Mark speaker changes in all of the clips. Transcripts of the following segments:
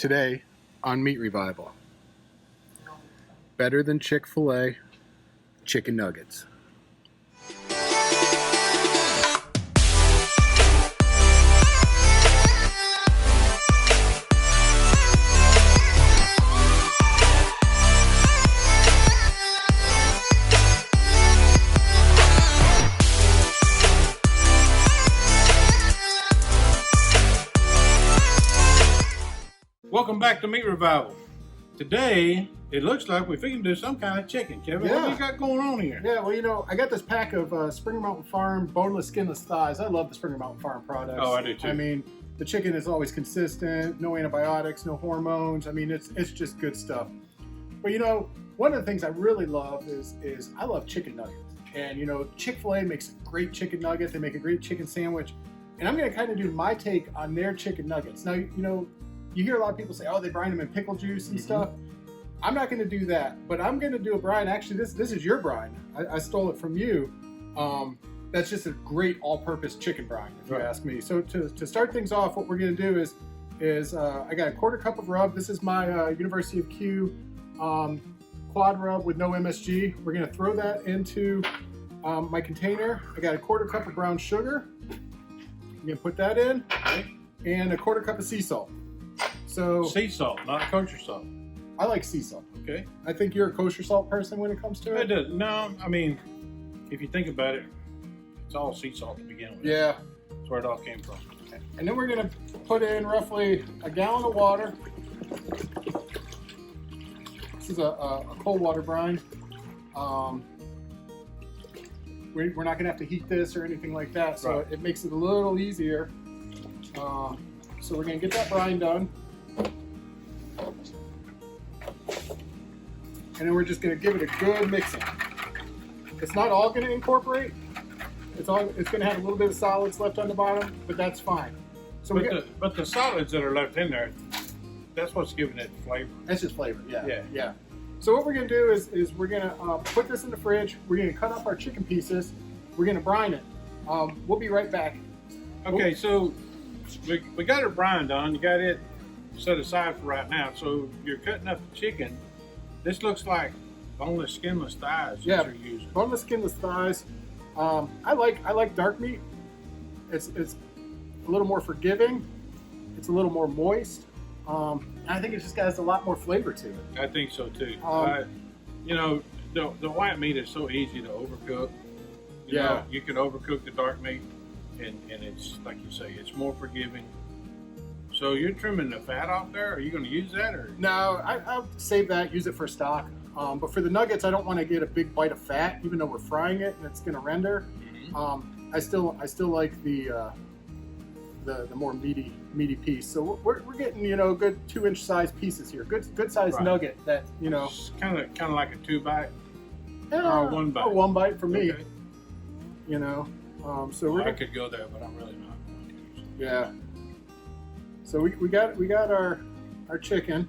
Speaker 1: Today on Meat Revival, better than Chick-fil-A chicken nuggets.
Speaker 2: Welcome back to Meat Revival. Today, it looks like we're fixing to do some kind of chicken. Kevin, what do you got going on here?
Speaker 1: Yeah, well, you know, I got this pack of Springer Mountain Farm Boneless Skinless Thighs. I love the Springer Mountain Farm products.
Speaker 2: Oh, I do too.
Speaker 1: I mean, the chicken is always consistent, no antibiotics, no hormones. I mean, it's just good stuff. But you know, one of the things I really love is I love chicken nuggets. And you know, Chick-fil-A makes a great chicken nugget. They make a great chicken sandwich. And I'm going to kind of do my take on their chicken nuggets. Now, you know, you hear a lot of people say, oh, they brine them in pickle juice and stuff. I'm not going to do that, but I'm going to do a brine. Actually, this is your brine. I stole it from you. That's just a great all-purpose chicken brine, if you ask me. So to start things off, what we're going to do is I got a quarter cup of rub. This is my University of Q Quad Rub with no MSG. We're going to throw that into my container. I got a quarter cup of brown sugar. I'm going to put that in, and a quarter cup of sea salt. So
Speaker 2: sea salt, not kosher salt.
Speaker 1: I like sea salt.
Speaker 2: Okay.
Speaker 1: I think you're a kosher salt person when it comes to it.
Speaker 2: No, I mean, if you think about it, it's all sea salt to begin with.
Speaker 1: Yeah.
Speaker 2: That's where it all came from.
Speaker 1: Okay. And then we're going to put in roughly a gallon of water. This is a cold water brine. We're not going to have to heat this or anything like that, so it makes it a little easier. So we're going to get that brine done. And then we're just going to give it a good mixing. It's not all going to incorporate. It's going to have a little bit of solids left on the bottom, but that's fine. So
Speaker 2: but the solids that are left in there, that's what's giving it flavor.
Speaker 1: That's just flavor, yeah. So what we're going to do is we're going to put this in the fridge. We're going to cut up our chicken pieces. We're going to brine it. We'll be right back.
Speaker 2: Okay, so we got our brine done. You got it set aside for right now. So you're cutting up the chicken. This looks like boneless skinless thighs that you're using.
Speaker 1: Boneless skinless thighs. I like dark meat. It's a little more forgiving. It's a little more moist. I think it just has a lot more flavor to it.
Speaker 2: I think so too. You know, the white meat is so easy to overcook. You know, you can overcook the dark meat, and it's like you say, it's more forgiving. So you're trimming the fat off there? Are you going to use that, or?
Speaker 1: No, I'll save that, use it for stock. But for the nuggets, I don't want to get a big bite of fat, even though we're frying it and it's going to render. I still like the more meaty piece. So we're getting, you know, good 2-inch size pieces here. Good size nugget that, you know.
Speaker 2: It's kind of like a 2-bite
Speaker 1: or
Speaker 2: or 1 bite.
Speaker 1: Or 1 bite for me.
Speaker 2: Okay.
Speaker 1: You know,
Speaker 2: I could go there, but I'm really not going to.
Speaker 1: Yeah. So we got our chicken,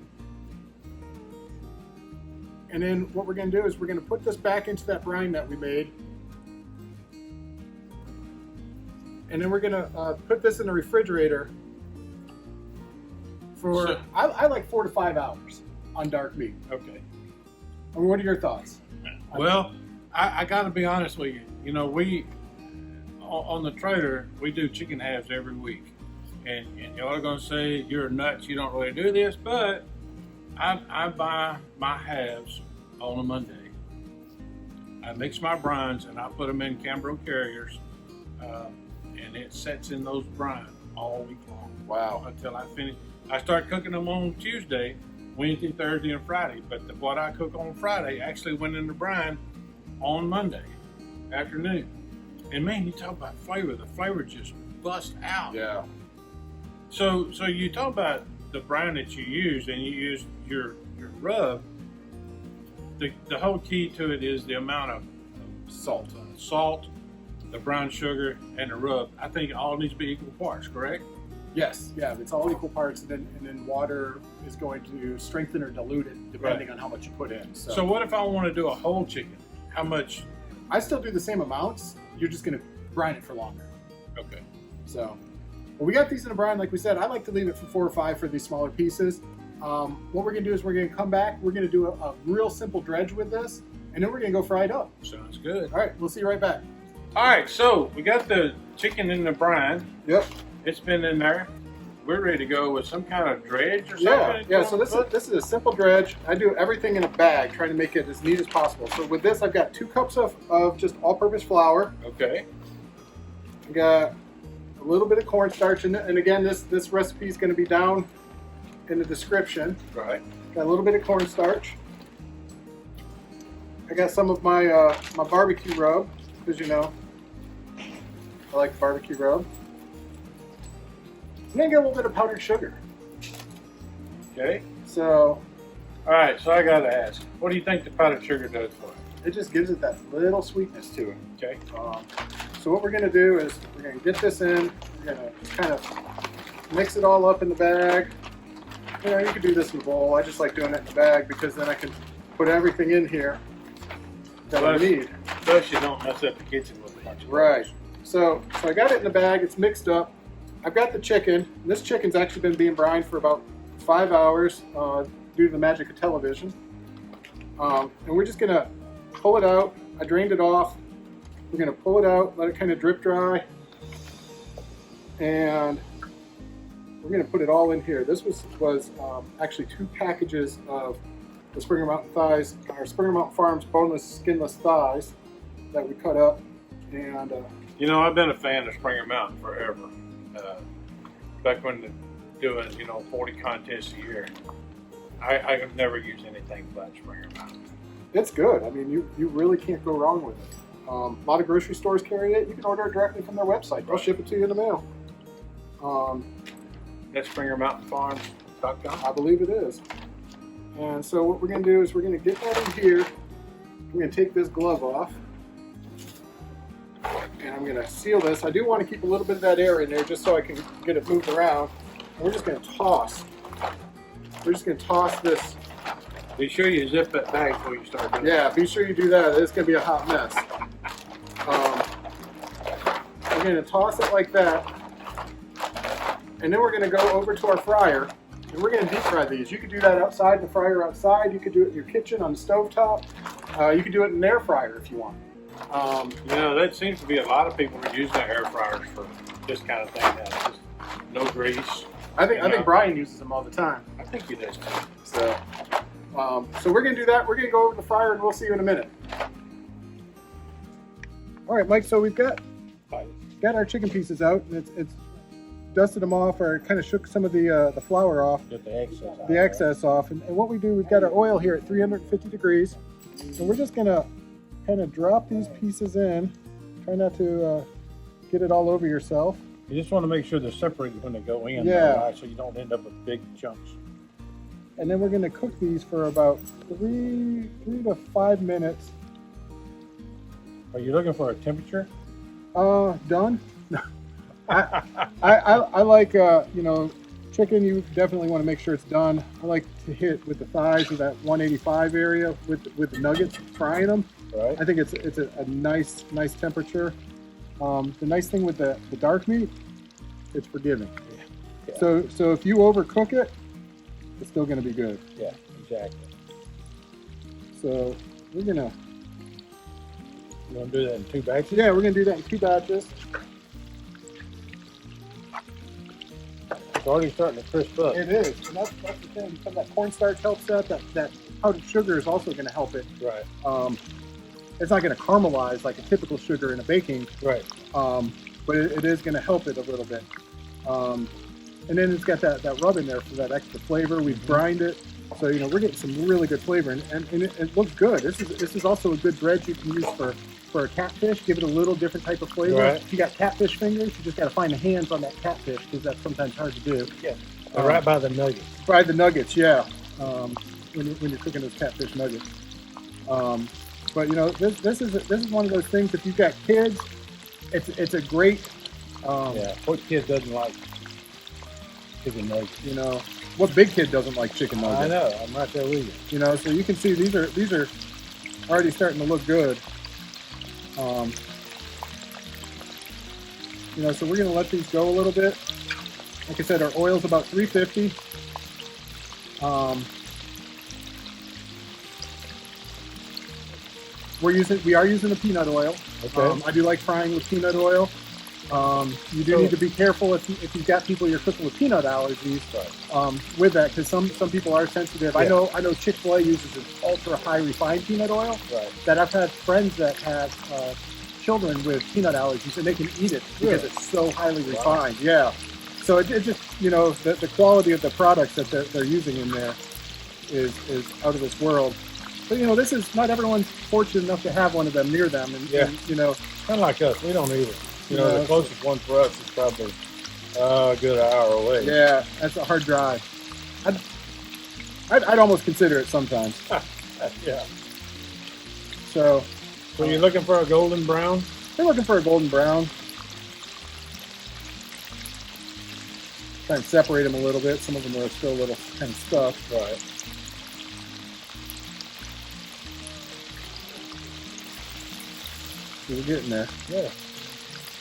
Speaker 1: and then what we're going to do is we're going to put this back into that brine that we made, and then we're going to put this in the refrigerator for I like 4 to 5 hours on dark meat.
Speaker 2: Okay.
Speaker 1: What are your thoughts?
Speaker 2: Well, I got to be honest with you. You know, we on the trailer we do chicken halves every week. And y'all are going to say, you're nuts, you don't really do this, but I buy my halves on a Monday. I mix my brines and I put them in Cambro carriers, and it sets in those brine all week long.
Speaker 1: Wow.
Speaker 2: Until I finish. I start cooking them on Tuesday, Wednesday, Thursday, and Friday, but what I cook on Friday actually went in the brine on Monday afternoon. And man, you talk about flavor, the flavor just busts out.
Speaker 1: Yeah.
Speaker 2: So you talk about the brine that you use, and you use your rub. The whole key to it is the amount of salt, the brown sugar, and the rub. I think it all needs to be equal parts, correct?
Speaker 1: Yes, yeah, it's all equal parts, and then water is going to strengthen or dilute it depending on how much you put in.
Speaker 2: So what if I want to do a whole chicken? How much?
Speaker 1: I still do the same amounts. You're just going to brine it for longer.
Speaker 2: Okay.
Speaker 1: So, well, we got these in a brine, like we said. I like to leave it for 4 or 5 for these smaller pieces. What we're gonna do is we're gonna come back. We're gonna do a real simple dredge with this, and then we're gonna go fry it up.
Speaker 2: Sounds good.
Speaker 1: All right, we'll see you right back.
Speaker 2: All right, so we got the chicken in the brine.
Speaker 1: Yep.
Speaker 2: It's been in there. We're ready to go with some kind of dredge or
Speaker 1: Yeah,
Speaker 2: something.
Speaker 1: yeah. So this is a simple dredge. I do everything in a bag, trying to make it as neat as possible. So with this, I've got 2 cups of just all-purpose flour.
Speaker 2: Okay.
Speaker 1: I got a little bit of cornstarch, and again, this recipe is going to be down in the description.
Speaker 2: Right.
Speaker 1: Got a little bit of cornstarch. I got some of my my barbecue rub, because you know I like barbecue rub. And then get a little bit of powdered sugar.
Speaker 2: Okay.
Speaker 1: So,
Speaker 2: all right, so I gotta ask, what do you think the powdered sugar does for it?
Speaker 1: it just gives it that little sweetness to it.
Speaker 2: Okay.
Speaker 1: So what we're going to do is we're going to get this in. We're going to kind of mix it all up in the bag. You know, you could do this in a bowl. I just like doing it in the bag because then I can put everything in here that I need.
Speaker 2: Plus, you don't mess up the kitchen with a bunch of
Speaker 1: Right.
Speaker 2: things.
Speaker 1: So I got it in the bag. It's mixed up. I've got the chicken. This chicken's actually been being brined for about 5 hours due to the magic of television. And we're just gonna pull it out. I drained it off. We're gonna pull it out, let it kind of drip dry, and we're gonna put it all in here. This was actually 2 packages of the Springer Mountain Thighs, or Springer Mountain Farms Boneless Skinless Thighs that we cut up. And
Speaker 2: you know, I've been a fan of Springer Mountain forever. Back when doing 40 contests a year, I have never used anything but Springer Mountain.
Speaker 1: it's good. I mean, you really can't go wrong with it. A lot of grocery stores carry it. You can order it directly from their website. They'll ship it to you in the mail.
Speaker 2: That's SpringerMountainFarms.com.
Speaker 1: I believe it is. And so what we're going to do is we're going to get that in here. We're going to take this glove off. And I'm going to seal this. I do want to keep a little bit of that air in there just so I can get it moved around. And we're just going to toss. We're just going to toss this.
Speaker 2: Be sure you zip that bag before you start doing it.
Speaker 1: Yeah, be sure you do that. It's going to be a hot mess. We're going to toss it like that. And then we're going to go over to our fryer. And we're going to deep fry these. You could do that outside in the fryer outside. You could do it in your kitchen on the stovetop. You could do it in an air fryer if you want.
Speaker 2: That seems to be a lot of people are using their air fryers for this kind of thing now. Just no grease.
Speaker 1: I think Brine uses them all the time.
Speaker 2: I think he does too.
Speaker 1: So we're going to do that. We're going to go over to the fryer and we'll see you in a minute. All right, Mike. So we've got our chicken pieces out, and it's dusted them off, or kind of shook some of the flour off,
Speaker 2: Get the
Speaker 1: excess off. And what we do, we've got our oil here at 350 degrees, and we're just going to kind of drop these pieces in. Try not to get it all over yourself.
Speaker 2: You just want to make sure they're separated when they go in,
Speaker 1: Yeah.
Speaker 2: right, so you don't end up with big chunks.
Speaker 1: And then we're going to cook these for about 3 to 5 minutes.
Speaker 2: Are you looking for a temperature?
Speaker 1: Done. I like chicken. You definitely want to make sure it's done. I like to hit with the thighs of that 185 area with the nuggets, frying them.
Speaker 2: Right.
Speaker 1: I think it's a nice temperature. The nice thing with the dark meat, it's forgiving.
Speaker 2: Yeah.
Speaker 1: So if you overcook it, it's still going to be good.
Speaker 2: Yeah, exactly.
Speaker 1: So we're gonna.
Speaker 2: You want to do that in 2 batches?
Speaker 1: Yeah, we're gonna do that in 2 batches.
Speaker 2: It's already starting to crisp up.
Speaker 1: It is, and that's the thing. Some of that cornstarch helps that powdered sugar is also going to help it.
Speaker 2: Right.
Speaker 1: It's not going to caramelize like a typical sugar in a baking,
Speaker 2: Right.
Speaker 1: but it is going to help it a little bit. And then it's got that rub in there for that extra flavor. We've brined it, so we're getting some really good flavor, and it looks good. This is also a good dredge you can use for a catfish. Give it a little different type of flavor.
Speaker 2: Right.
Speaker 1: If you got catfish fingers, you just got to find the hands on that catfish, because that's sometimes hard to do.
Speaker 2: Yeah. Right by the nuggets.
Speaker 1: Fry the nuggets, yeah. When you're cooking those catfish nuggets. But this is one of those things. If you've got kids, it's a great.
Speaker 2: What kid doesn't like chicken nuggets?
Speaker 1: What big kid doesn't like chicken nuggets?
Speaker 2: I know. I'm right there with you.
Speaker 1: So you can see these are already starting to look good. So we're gonna let these go a little bit. Like I said, our oil's about 350. We are using the peanut oil.
Speaker 3: Okay.
Speaker 1: I do like frying with peanut oil. You do need to be careful if you've got people you're cooking with peanut allergies with that, because some people are sensitive.
Speaker 3: Yeah.
Speaker 1: I know Chick-fil-A uses an ultra high refined peanut oil.
Speaker 3: Right.
Speaker 1: That I've had friends that have children with peanut allergies, and they can eat it because it's so highly refined. Yeah. So it just, the quality of the products that they're using in there is out of this world. But this is not everyone's fortunate enough to have one of them near them, and
Speaker 3: kind of like us. We don't either. The closest one for us is probably a good hour away.
Speaker 1: Yeah, that's a hard drive. I'd almost consider it sometimes.
Speaker 3: Yeah.
Speaker 1: So
Speaker 3: you're looking for a golden brown?
Speaker 1: They're looking for a golden brown. Try and separate them a little bit. Some of them are still a little kind of stuck.
Speaker 3: Right.
Speaker 1: So we're getting there.
Speaker 3: Yeah.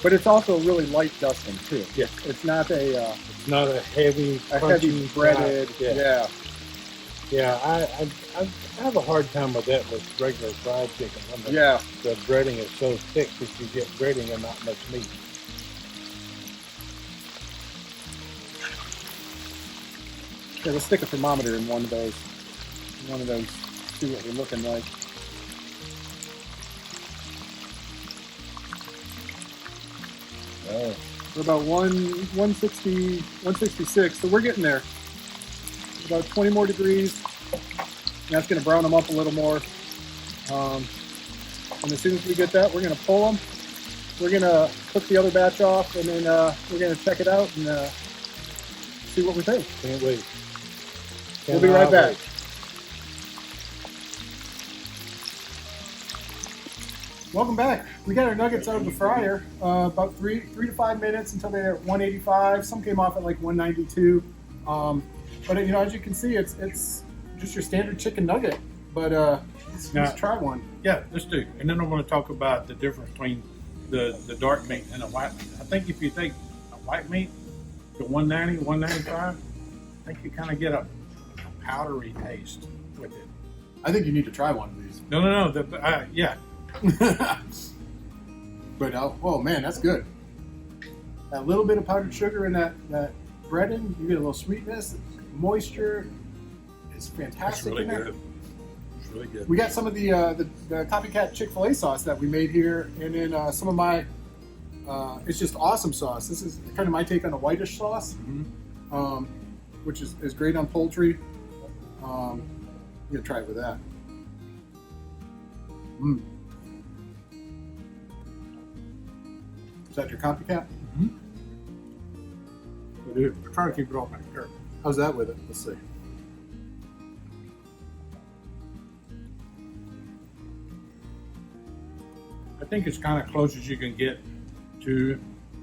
Speaker 1: But it's also really light dusting too.
Speaker 3: Yeah.
Speaker 1: It's not a
Speaker 3: it's not a heavy
Speaker 1: breaded. Yeah.
Speaker 3: Yeah. I have a hard time with that with regular fried chicken. The breading is so thick that you get breading and not much meat.
Speaker 1: Okay, let's stick a thermometer in one of those. See what we're looking like.
Speaker 3: Oh.
Speaker 1: We're about 160, 166, so we're getting there. About 20 more degrees. And that's going to brown them up a little more. And as soon as we get that, we're going to pull them. We're going to cook the other batch off, and then we're going to check it out and see what we think.
Speaker 3: Can't wait.
Speaker 1: We'll be right back. Welcome back. We got our nuggets out of the fryer. About 3 to 5 minutes until they're at 185. Some came off at like 192. But as you can see, it's just your standard chicken nugget. But let's try one.
Speaker 2: Yeah, let's do. And then I want to talk about the difference between the dark meat and the white meat. I think if you take a white meat to 190, 195, I think you kind of get a powdery taste with it.
Speaker 1: I think you need to try one of these.
Speaker 2: No. Yeah.
Speaker 1: But oh man, that's good. That little bit of powdered sugar in that breading, you get a little sweetness, moisture. It's fantastic.
Speaker 2: It's really good. It's really good.
Speaker 1: We got some of the copycat Chick-fil-A sauce that we made here, and then some of my. It's just awesome sauce. This is kind of my take on a whitish sauce, which is great on poultry. I'm gonna try it with that. Is that your copycat?
Speaker 2: It is. We're trying to keep it all back there.
Speaker 1: How's that with it? Let's see.
Speaker 2: I think it's kind of close as you can get to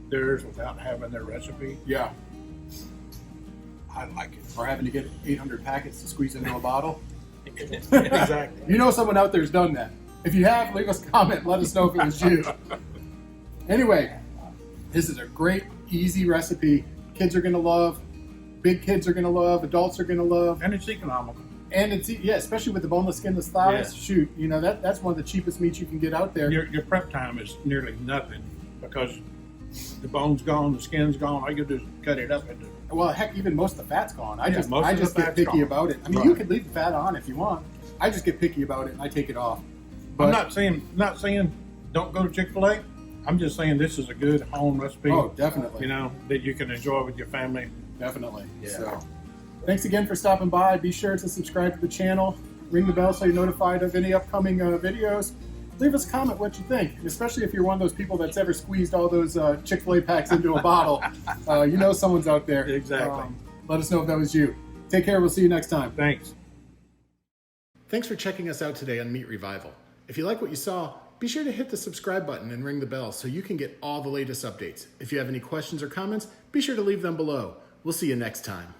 Speaker 2: theirs without having their recipe.
Speaker 1: Yeah.
Speaker 2: I like it.
Speaker 1: Or having to get 800 packets to squeeze into a bottle.
Speaker 2: Exactly.
Speaker 1: Someone out there's done that. If you have, leave us a comment. Let us know if it was you. Anyway, this is a great, easy recipe. Kids are going to love. Big kids are going to love. Adults are going to love.
Speaker 2: And it's economical.
Speaker 1: And it's, especially with the boneless skinless thighs.
Speaker 2: Yeah.
Speaker 1: Shoot, that's one of the cheapest meats you can get out there.
Speaker 2: Your prep time is nearly nothing because the bone's gone, the skin's gone. All you do is cut it up.
Speaker 1: Well, heck, even most of the fat's gone. I just
Speaker 2: the
Speaker 1: get picky
Speaker 2: gone.
Speaker 1: about it. I mean, you could leave the fat on if you want. I just get picky about it and I take it off. But,
Speaker 2: I'm not saying don't go to Chick-fil-A. I'm just saying this is a good home recipe.
Speaker 1: Oh, definitely.
Speaker 2: That you can enjoy with your family.
Speaker 1: Definitely.
Speaker 2: Yeah.
Speaker 1: So, thanks again for stopping by. Be sure to subscribe to the channel. Ring the bell so you're notified of any upcoming videos. Leave us a comment what you think, especially if you're one of those people that's ever squeezed all those Chick-fil-A packs into a bottle. Someone's out there.
Speaker 2: Exactly.
Speaker 1: Let us know if that was you. Take care. We'll see you next time.
Speaker 2: Thanks.
Speaker 1: Thanks for checking us out today on Meat Revival. If you like what you saw, be sure to hit the subscribe button and ring the bell so you can get all the latest updates. If you have any questions or comments, be sure to leave them below. We'll see you next time.